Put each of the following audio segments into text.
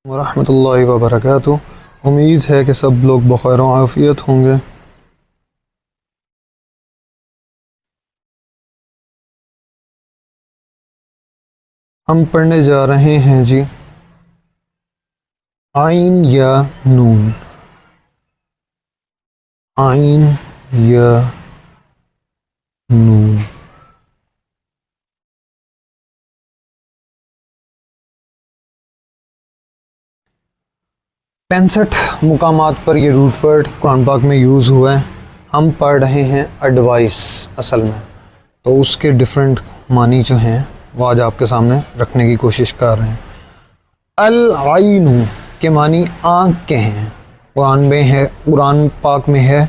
ورحمۃ اللہ وبرکاتہ۔ امید ہے کہ سب لوگ بخیر و عافیت ہوں گے۔ ہم پڑھنے جا رہے ہیں جی عین یا نون، عین یا نون۔ پینسٹھ مقامات پر یہ روٹ ورڈ قرآن پاک میں یوز ہوا ہے۔ ہم پڑھ رہے ہیں ایڈوائس اصل میں، تو اس کے ڈفرینٹ معنی جو ہیں وہ آج آپ کے سامنے رکھنے کی کوشش کر رہے ہیں۔ العین کے معنی آنکھ کے ہیں، قرآن میں ہے، قرآن پاک میں ہے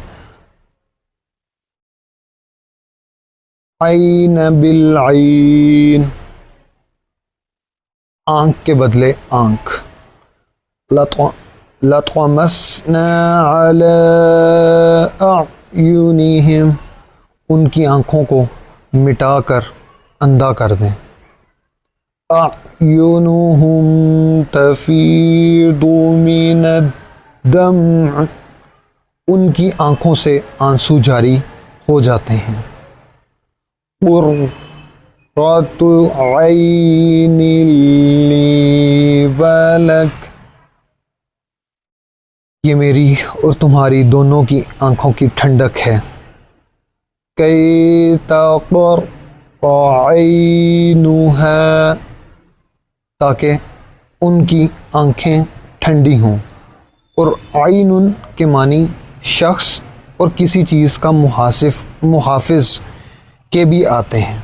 عین بالعین، آنکھ کے بدلے آنکھ۔ لَطْمَسْنَا عَلَىٰ أَعْيُنِهِمْ، ان کی آنکھوں کو مٹا کر اندھا کر دیں۔ أَعْيُنُهُمْ تَفِيضُ مِنَ الدَّمْعِ، ان کی آنکھوں سے آنسو جاری ہو جاتے ہیں۔ قُرَّةُ عَيْنٍ لِّي وَلَكَ، یہ میری اور تمہاری دونوں کی آنکھوں کی ٹھنڈک ہے۔ کَيْ تَقَرَّ عَيْنُهَا، تاکہ ان کی آنکھیں ٹھنڈی ہوں۔ اور عین کے معنی شخص اور کسی چیز کا محافظ کے بھی آتے ہیں۔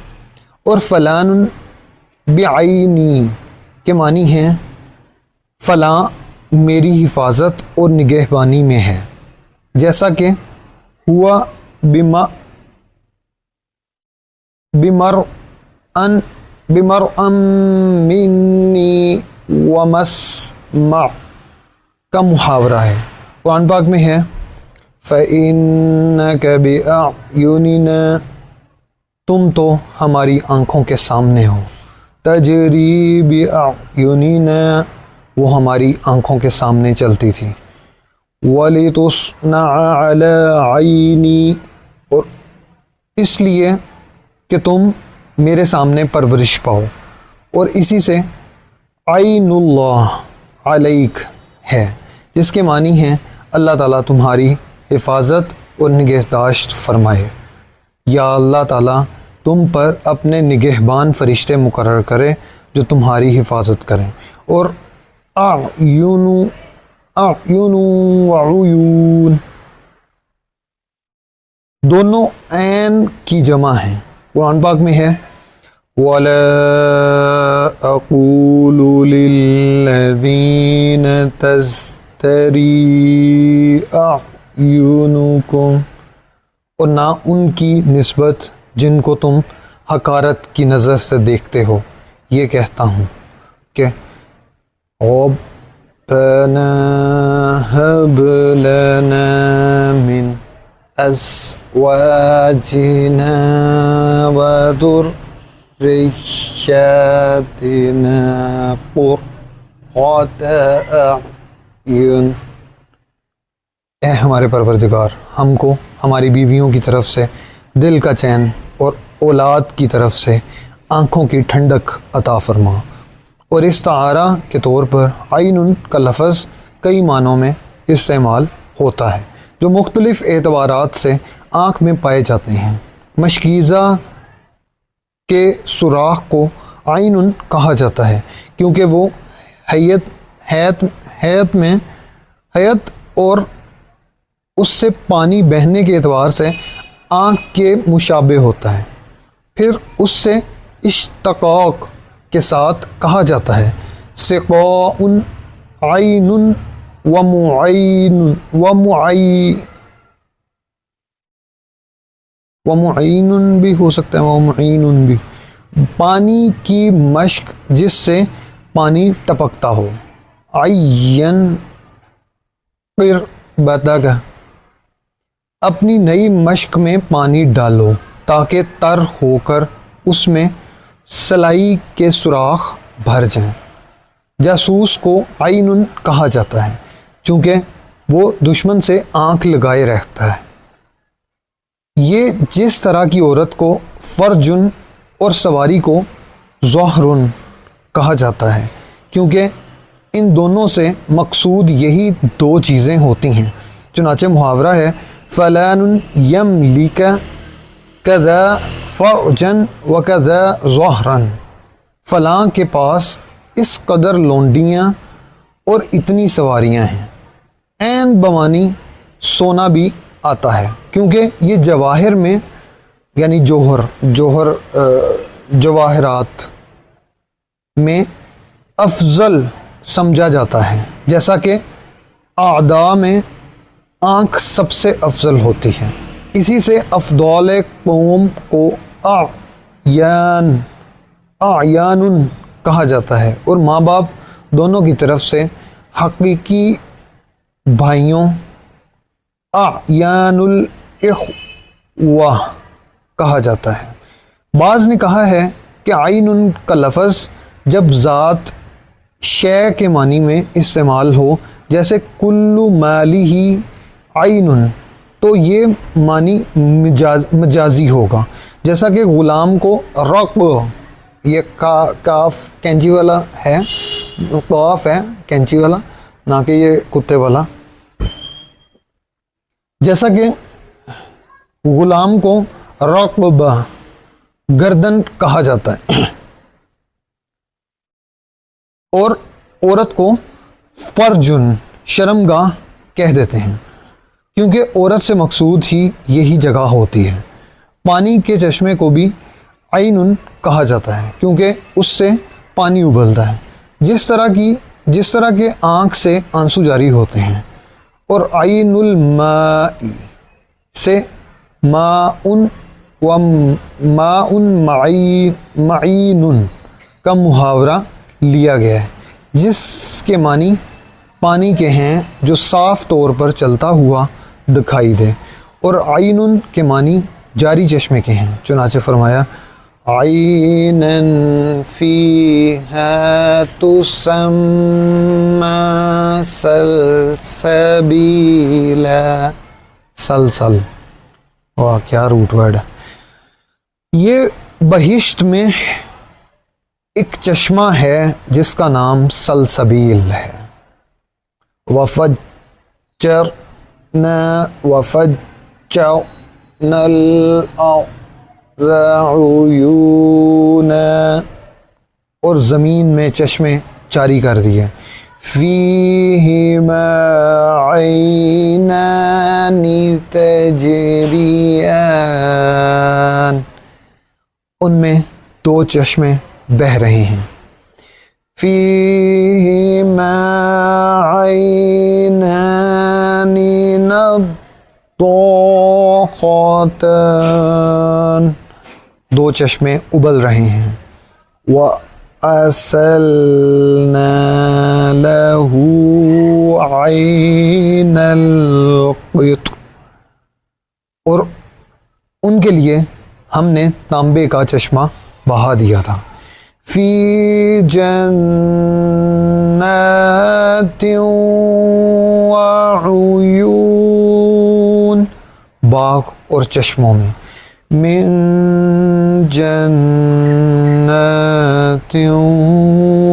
اور فلان بعینی کے معنی ہیں فلاں میری حفاظت اور نگہبانی میں ہے، جیسا کہ ہوا بمرء منی ومسمع کا محاورہ ہے۔ قرآن پاک میں ہے فَإِنَّكَ بِأَعْيُنِنَا، تم تو ہماری آنکھوں کے سامنے ہو۔ تَجْرِي بِأَعْيُنِنَا، وہ ہماری آنکھوں کے سامنے چلتی تھی۔ وَلِتُصْنَعَ عَلَىٰ عَيْنِي، اور اس لیے کہ تم میرے سامنے پرورش پاؤ۔ اور اسی سے عین اللہ علیک ہے، جس کے معنی ہیں اللہ تعالیٰ تمہاری حفاظت اور نگہداشت فرمائے، یا اللہ تعالیٰ تم پر اپنے نگہبان فرشتے مقرر کرے جو تمہاری حفاظت کریں۔ اور اعین وعیون دونوں عین کی جمع ہیں۔ قرآن پاک میں ہے وَلَا أَقُولُ لِلَّذِينَ تَزْدَرِي أَعْيُنُكُمْ، اور نہ ان کی نسبت جن کو تم حقارت کی نظر سے دیکھتے ہو یہ کہتا ہوں کہ رَبَّنَا هَبْ لَنَا مِنْ أَزْوَاجِنَا وَذُرِّيَّاتِنَا قُرَّةَ أَعْيُنٍ، اے ہمارے پروردگار ہم کو ہماری بیویوں کی طرف سے دل کا چین اور اولاد کی طرف سے آنکھوں کی ٹھنڈک عطا فرما۔ اور استعارہ کے طور پر عین کا لفظ کئی معنوں میں استعمال ہوتا ہے جو مختلف اعتبارات سے آنکھ میں پائے جاتے ہیں۔ مشکیزہ کے سوراخ کو عین کہا جاتا ہے کیونکہ وہ حیت اور اس سے پانی بہنے کے اعتبار سے آنکھ کے مشابہ ہوتا ہے۔ پھر اس سے اشتقاق کے ساتھ کہا جاتا ہے سقاء عین ومعین بھی ہو سکتا ہے، ومعین بھی، پانی کی مشق جس سے پانی ٹپکتا ہو۔ عین قربتک، اپنی نئی مشق میں پانی ڈالو تاکہ تر ہو کر اس میں سلائی کے سوراخ بھر جائیں۔ جاسوس کو عین کہا جاتا ہے چونکہ وہ دشمن سے آنکھ لگائے رہتا ہے۔ یہ جس طرح کی عورت کو فرجن اور سواری کو ظہرن کہا جاتا ہے کیونکہ ان دونوں سے مقصود یہی دو چیزیں ہوتی ہیں۔ چنانچہ محاورہ ہے فلان یملک کذا فرجن وکذا ظہرن، فلاں کے پاس اس قدر لونڈیاں اور اتنی سواریاں ہیں۔ عین بمانی سونا بھی آتا ہے کیونکہ یہ جواہر میں یعنی جواہرات میں افضل سمجھا جاتا ہے، جیسا کہ اعضاء میں آنکھ سب سے افضل ہوتی ہے، اسی سے افضال قوم کو اعیان کہا جاتا ہے، اور ماں باپ دونوں کی طرف سے حقیقی بھائیوں اعیان الاخوہ کہا جاتا ہے۔ بعض نے کہا ہے کہ عین کا لفظ جب ذات شے کے معنی میں استعمال ہو جیسے کل مالہ عین، تو یہ معنی مجازی ہوگا، جیسا کہ غلام کو رق، یہ کاف کینچی والا ہے، قاف ہے کینچی والا نہ کہ یہ کتے والا، جیسا کہ غلام کو رقب گردن کہا جاتا ہے، اور عورت کو فرجن شرمگاہ کہہ دیتے ہیں کیونکہ عورت سے مقصود ہی یہی جگہ ہوتی ہے۔ پانی کے چشمے کو بھی عین کہا جاتا ہے کیونکہ اس سے پانی ابلتا ہے، جس طرح کے آنکھ سے آنسو جاری ہوتے ہیں، اور عین الماء سے ماء معین کا محاورہ لیا گیا ہے جس کے معنی پانی کے ہیں جو صاف طور پر چلتا ہوا دکھائی دے، اور عین کے معنی جاری چشمے کے ہیں، چنانچہ فرمایا عیناً فیہا تسمی سلسبیلا، سلسل، واہ کیا روٹ ورڈ ہے۔ یہ بہشت میں ایک چشمہ ہے جس کا نام سلسبیل ہے۔ وفجرنا الأرض عیونا، اور زمین میں چشمے جاری کر دیے، فیہما عینان تجریان، ان میں دو چشمے بہہ رہے ہیں، فیہما عینان نضاختان، دو چشمے ابل رہے ہیں، وَأَسَلْنَا لَهُ عَيْنَ الْقِطْرِ، اور ان کے لیے ہم نے تانبے کا چشمہ بہا دیا تھا، فی جنات وعیون، باغ اور چشموں میں، من جنات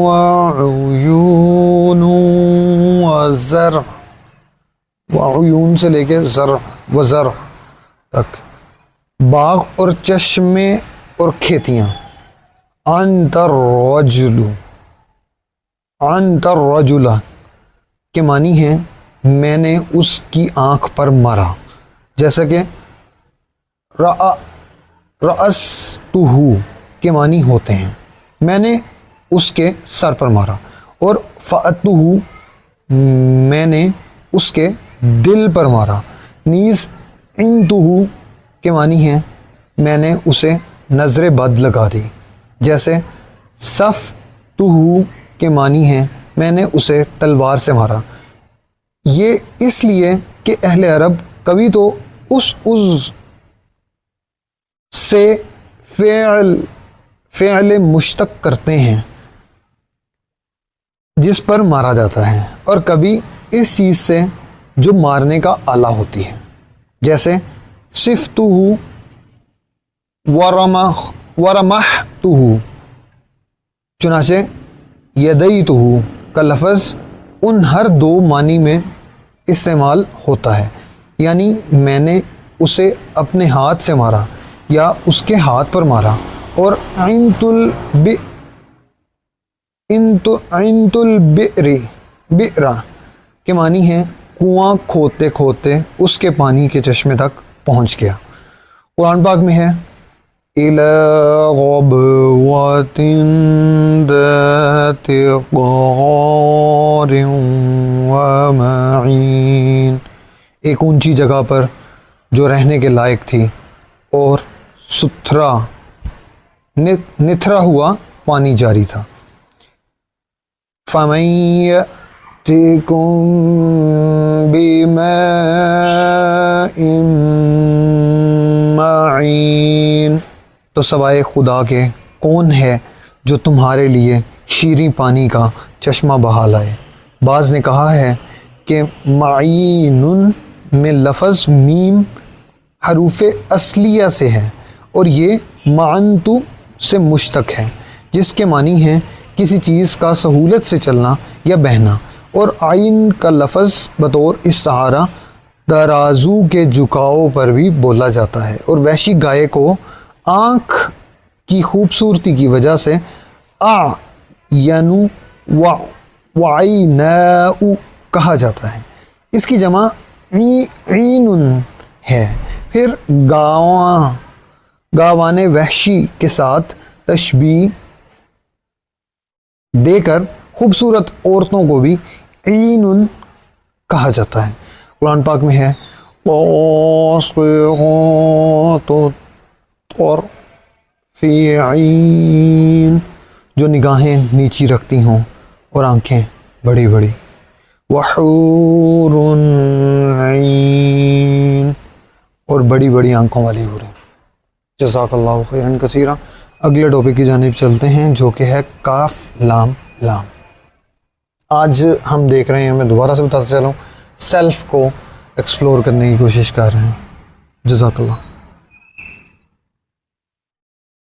وعیون وزرع، وعیون سے لے کے زرع وزرع تک، باغ اور چشمے اور کھیتیاں، انت الرجل کے معنی ہیں میں نے اس کی آنکھ پر مارا، جیسا کہ رأستہ کے معنی ہوتے ہیں میں نے اس کے سر پر مارا، اور فأتہ میں نے اس کے دل پر مارا، نیز عنتہ کے معنی ہیں میں نے اسے نظر بد لگا دی، جیسے صفتہ کے معنی ہیں میں نے اسے تلوار سے مارا۔ یہ اس لیے کہ اہل عرب کبھی تو اس سے فعل مشتق کرتے ہیں جس پر مارا جاتا ہے، اور کبھی اس چیز سے جو مارنے کا آلہ ہوتی ہے، جیسے صفتہ ورمحتہ، چنانچہ یدیتہ کا لفظ ان ہر دو معنی میں استعمال ہوتا ہے، یعنی میں نے اسے اپنے ہاتھ سے مارا یا اس کے ہاتھ پر مارا۔ اور عینت البئر کے معنی ہے کنواں کھودتے کھودتے اس کے پانی کے چشمے تک پہنچ گیا۔ قرآن پاک میں ہے إِلَىٰ غَبْوَةٍ ذَاتِ قَرَارٍ وَمَعِينٍ، ایک اونچی جگہ پر جو رہنے کے لائق تھی اور ستھرا نتھرا ہوا پانی جاری تھا۔ فَمَن يَأْتِكُم بِمَاءٍ مَّعِينٍ، تو سوائے خدا کے کون ہے جو تمہارے لیے شیریں پانی کا چشمہ بہا لائے۔ بعض نے کہا ہے کہ معین میں لفظ میم حروف اصلیہ سے ہے اور یہ معنتو سے مشتق ہے، جس کے معنی ہیں کسی چیز کا سہولت سے چلنا یا بہنا، اور عین کا لفظ بطور استعارہ ترازو کے جھکاؤ پر بھی بولا جاتا ہے، اور وحشی گائے کو آنکھ کی خوبصورتی کی وجہ سے اعینُ وعیناء کہا جاتا ہے۔ اس کی جمع عین ہے۔ پھر گاوان وحشی کے ساتھ تشبیہ دے کر خوبصورت عورتوں کو بھی عین کہا جاتا ہے۔ قرآن پاک میں ہے طرفی عین، جو نگاہیں نیچی رکھتی ہوں اور آنکھیں بڑی بڑی، وحور عین، اور بڑی بڑی آنکھوں والی حوریں۔ جزاک اللہ خیرا کثیرا۔ اگلے ٹاپک کی جانب چلتے ہیں جو کہ ہے کاف لام لام۔ آج ہم دیکھ رہے ہیں، میں دوبارہ سے بتاتا چلوں، سیلف کو ایکسپلور کرنے کی کوشش کر رہے ہیں۔ جزاک اللہ۔